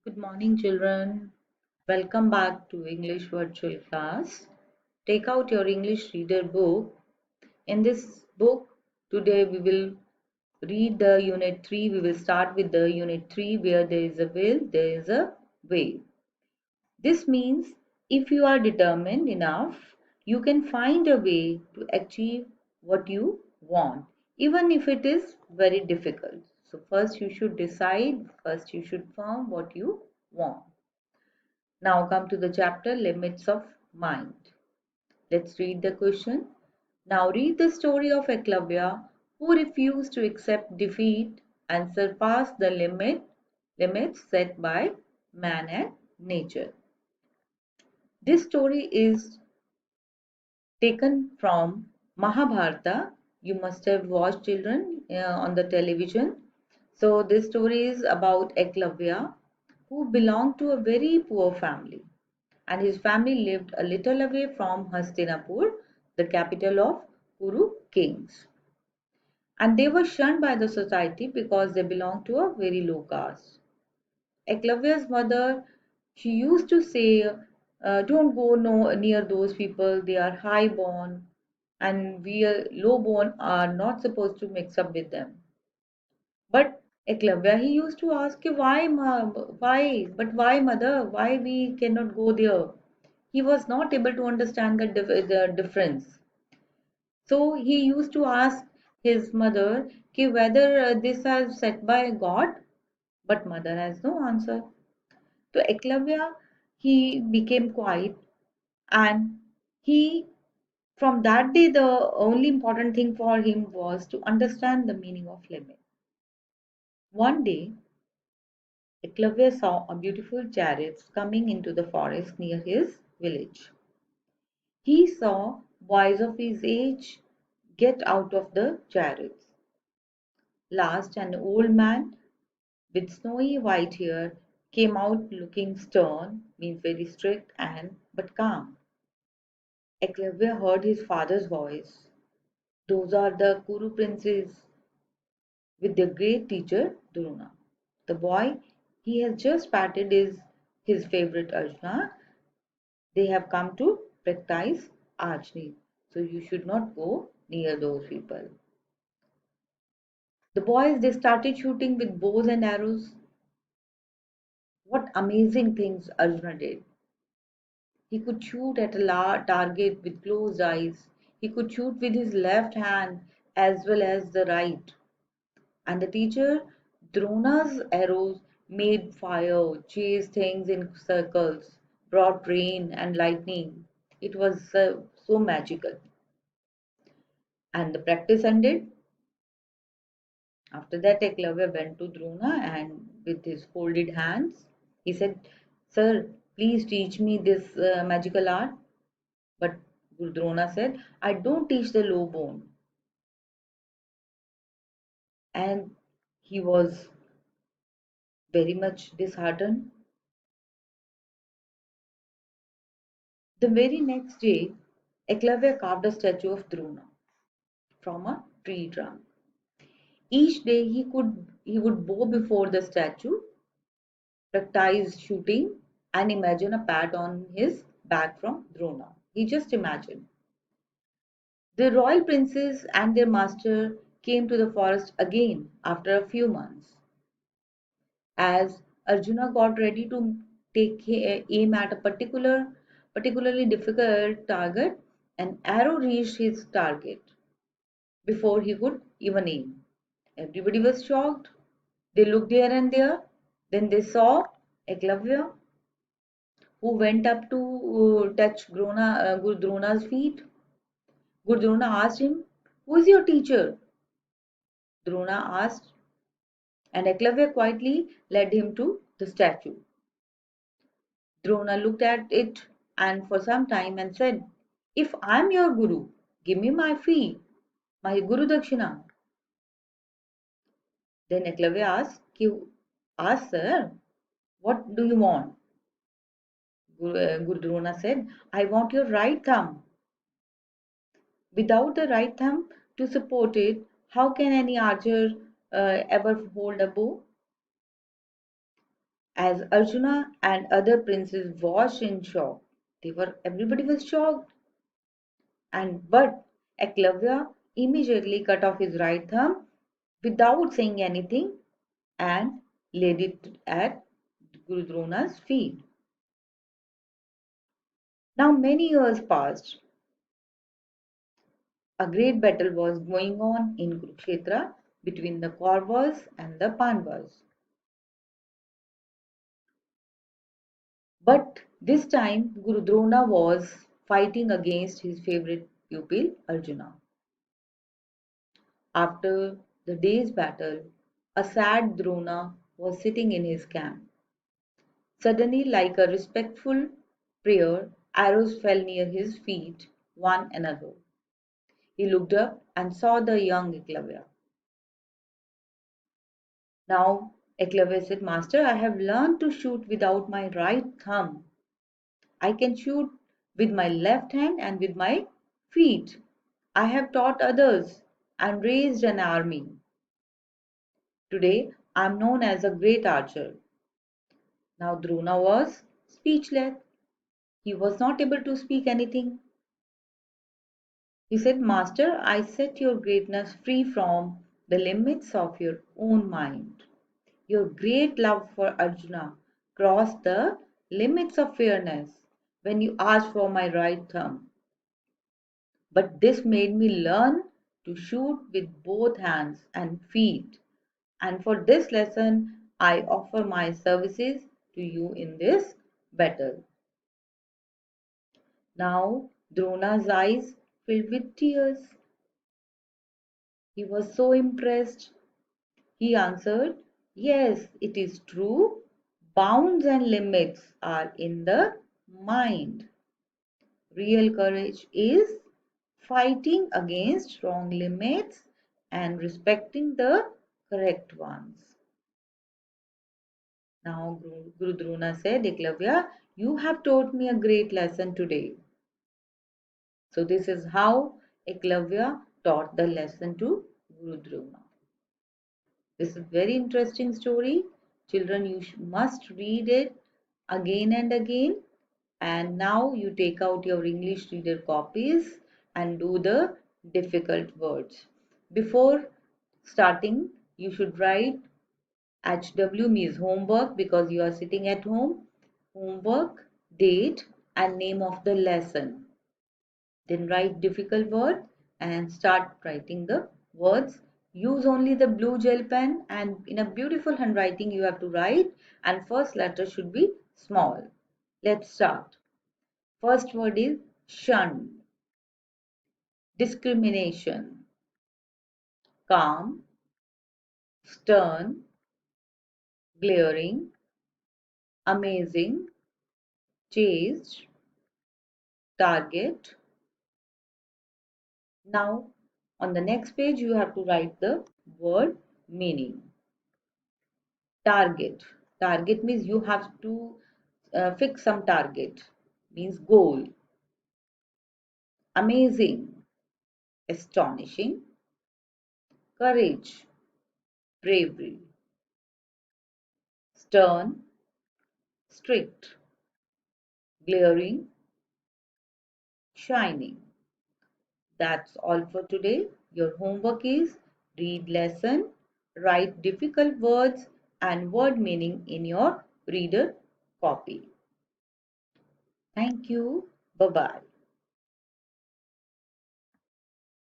Good morning, children. Welcome back to English Virtual Class. Take out your English Reader book. In this book, today we will read the Unit 3. We will start with the Unit 3 where there is a will, there is a way. This means if you are determined enough, you can find a way to achieve what you want, even if it is very difficult. So, first you should decide, first you should form what you want. Now come to the chapter Limits of Mind. Let's read the question. Now read the story of Eklavya who refused to accept defeat and surpass the limits set by man and nature. This story is taken from Mahabharata. You must have watched children on the television. So this story is about Eklavya who belonged to a very poor family, and his family lived a little away from Hastinapur, the capital of Kuru kings. And they were shunned by the society because they belonged to a very low caste. Eklavya's mother, she used to say, don't go no, near those people, they are high born, and we low born are not supposed to mix up with them. But Eklavya, he used to ask, why, why, mother, why we cannot go there? He was not able to understand the difference. So he used to ask his mother whether this is set by God, but mother has no answer. So Eklavya, he became quiet, and he, from that day, the only important thing for him was to understand the meaning of limit. One day, Eklavya saw a beautiful chariots coming into the forest near his village. He saw boys of his age get out of the chariots. Last, an old man with snowy white hair came out looking stern, means very strict and but calm. Eklavya heard his father's voice. Those are the Kuru princes with their great teacher Drona. The boy he has just patted is his favorite Arjuna. They have come to practice archery, so you should not go near those people. The boys they started shooting with bows and arrows. What amazing things Arjuna did! He could shoot at a target with closed eyes. He could shoot with his left hand as well as the right. And the teacher Drona's arrows made fire, chased things in circles, brought rain and lightning. It was so magical. And the practice ended. After that, Eklavya went to Drona and with his folded hands, he said, Sir, please teach me this magical art. But Guru Drona said, I don't teach the low born. And he was very much disheartened. The very next day, Eklavya carved a statue of Drona from a tree trunk. Each day he would bow before the statue, practice shooting, and imagine a pat on his back from Drona. He just imagined. The royal princes and their master came to the forest again after a few months. As Arjuna got ready to take aim at a particularly difficult target, an arrow reached his target before he could even aim. Everybody was shocked. They looked here and there. Then they saw Eklavya, who went up to touch Guru Drona's feet. Guru Drona asked him, who is your teacher? Drona asked, and Eklavya quietly led him to the statue. Drona looked at it and for some time and said, if I am your guru, give me my fee, my Guru Dakshina. Then Eklavya asked, sir, what do you want? Guru Drona said, I want your right thumb. Without the right thumb to support it, how can any archer ever hold a bow? As Arjuna and other princes watched in shock. Everybody was shocked. But Eklavya immediately cut off his right thumb without saying anything and laid it at Guru Drona's feet. Now many years passed. A great battle was going on in Kurukshetra between the Kauravas and the Pandavas. But this time Guru Drona was fighting against his favorite pupil Arjuna. After the day's battle, a sad Drona was sitting in his camp. Suddenly, like a respectful prayer, arrows fell near his feet, one another. He looked up and saw the young Eklavya. Now, Eklavya said, Master, I have learned to shoot without my right thumb. I can shoot with my left hand and with my feet. I have taught others and raised an army. Today, I am known as a great archer. Now, Drona was speechless. He was not able to speak anything. He said, Master, I set your greatness free from the limits of your own mind. Your great love for Arjuna crossed the limits of fairness when you asked for my right thumb. But this made me learn to shoot with both hands and feet. And for this lesson, I offer my services to you in this battle. Now, Drona's eyes filled with tears. He was so impressed. He answered, Yes, it is true. Bounds and limits are in the mind. Real courage is fighting against wrong limits and respecting the correct ones. Now Guru Drona said, Eklavya, you have taught me a great lesson today. So this is how Eklavya taught the lesson to Guru Drona. This is very interesting story. Children, you must read it again and again. And now you take out your English reader copies and do the difficult words. Before starting, you should write HW means homework because you are sitting at home. Homework, date and name of the lesson. Then write difficult word and start writing the words. Use only the blue gel pen and in a beautiful handwriting you have to write and first letter should be small. Let's start. First word is shun, discrimination, calm, stern, glaring, amazing, chased, target. Now on the next page you have to write the word meaning. Target. Target means you have to fix some target. Means goal. Amazing. Astonishing. Courage. Bravery. Stern. Strict. Glaring. Shining. That's all for today. Your homework is read lesson, write difficult words and word meaning in your reader copy. Thank you. Bye-bye.